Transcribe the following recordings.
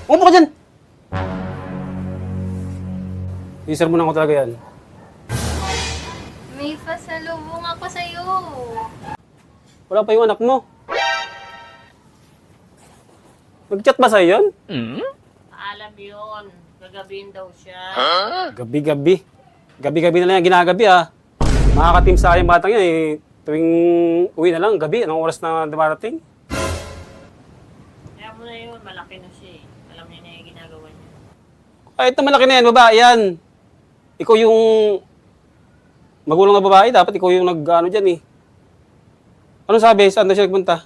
Umupo ka dyan! Isermonan ko talaga yan. May pasalubong ako sa'yo. Wala pa yung anak mo. Nag-chat ba sa'yo yun? Alam yun. Gagabihin daw siya. Gabi-gabi. Gabi-gabi na lang yung ginagabi ah. Makakatim sa akin yung batang yan eh. Tuwing uwi na lang, gabi. Anong oras na dumarating? Kaya mo na yun. Malaki na siya eh. Alam niya na yung ginagawa niya. Ay, ito malaki na yan, babae yan. Ikaw yung magulang na babae, dapat ikaw yung nag-ano dyan eh. Anong sabi? Saan na siya nagpunta?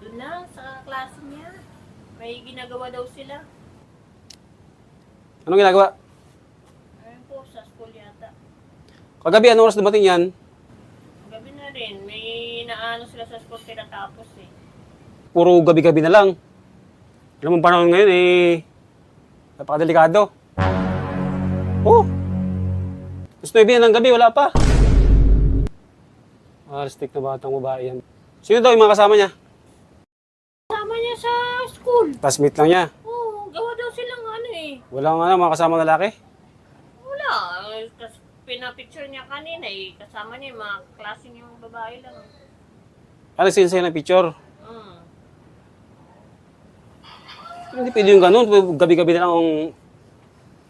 Doon lang sa klase niya. May ginagawa daw sila. Anong ginagawa? Ayun po, sa school yata. Kagabi, anong oras dumating yan? Gabi na rin. May naano sila sa school tinatapos eh. Puro gabi-gabi na lang. Alam mo panahon ngayon eh, napakadelikado. Oh! Gusto 9 yan ng gabi, wala pa. Stick na batang babae yan. Sino daw yung mga kasama niya? Kasama niya sa school. Classmate lang niya. Oo, gawa daw silang ano eh. Wala nga mga kasama lalaki. Wala. Tapos pinapicture niya kanina eh. Kasama niya yung mga klase niyang babae lang. Ano sinsay ng picture? Mm. Hindi pwede yung ganun. Gabi-gabi na lang ang...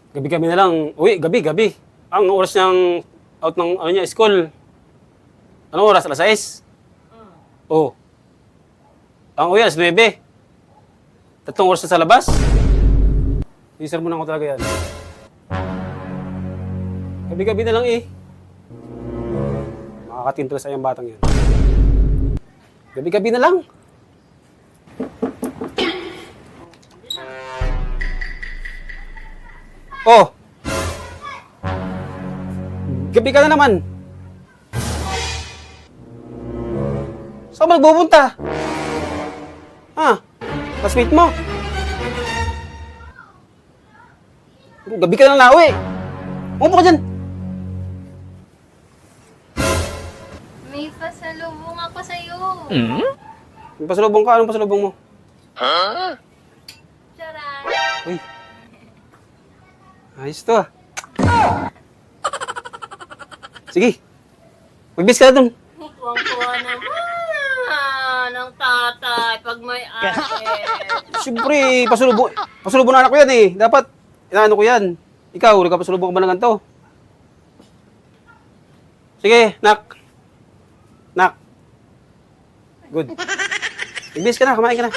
Gabi-gabi na lang. Uy, gabi-gabi. Ang oras niyang out ng ano niya, school. Anong oras? Alas 6? Mm. Oh. Ang uwi, alas 9. 3 oras na sa labas. Isermonan ko talaga yan. Gabi-gabi na lang eh. Makakatinto sa yung batang yan. Gabi-gabi na lang. Oh! Gabi ka na naman. Saan ka magpupunta? Ha? Classmate mo? Gabi ka na nauwi. Umupo ka dyan. May pasalubong ako sa'yo. May pasalubong ka. Anong pasalubong mo? Charan! Uy. Ayos to ah. Sige. Magbis ka na dun. Tuwang-tuwa naman ng tatay pag may ate. Siyempre, pasalubong na anak ko yan eh. Dapat, inaano ko yan. Ikaw, nagpapasalubong ka ba ng ganito? Sige, nak. Nak. Good. Magbis ka na, kumain ka na.